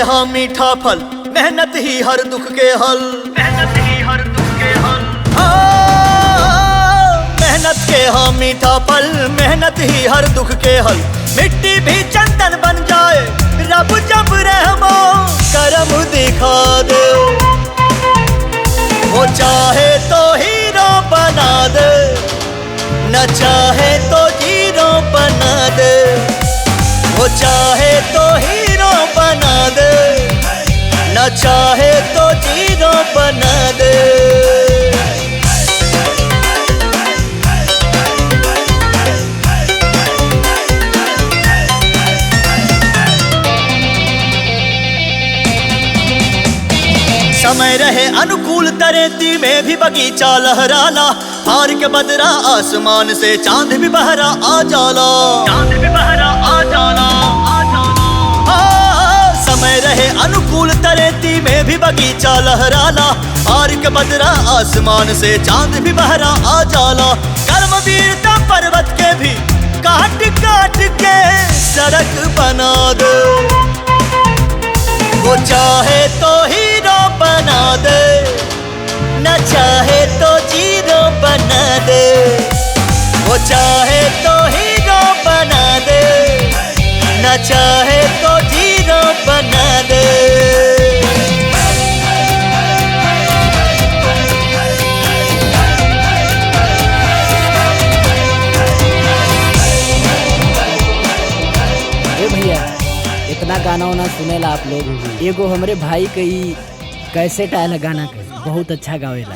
हा मीठा फल, मेहनत ही हर दुख के हल। मेहनत ही हर दुख के हल। मेहनत के हा मीठा फल, मेहनत ही हर दुख के हल। मिट्टी भी चंदन बन जाए, रब जब रहमो करम दिखा दे। वो चाहे तो हीरो बना दे, न चाहे तो जीरो बना दे। वो चाहे तो हीरो बना दे, न चाहे तो जीरो बना दे। समय रहे अनुकूल तरेती में भी बगीचा लहराला। हार के बदरा आसमान से चांद भी बहरा आ जाला। चांद भी बहरा आ जाला, आ जाला। समय रहे अनुकूल तरेती में भी बगीचा लहराला। हार के बदरा आसमान से चांद भी बहरा आ जाला। कर्म वीरता पर्वत के भी काट काट के सड़क बना दो। वो चाहे तो हीरो बना दे, न चाहे तो जीरो बना दे। वो चाहे तो हीरो बना दे, न चाहे तो जीरो बना दे। अरे भैया, इतना गाना वाना सुनेला आप लोग। एगो हमरे भाई के कैसेट आयला गाना के बहुत अच्छा गावेला।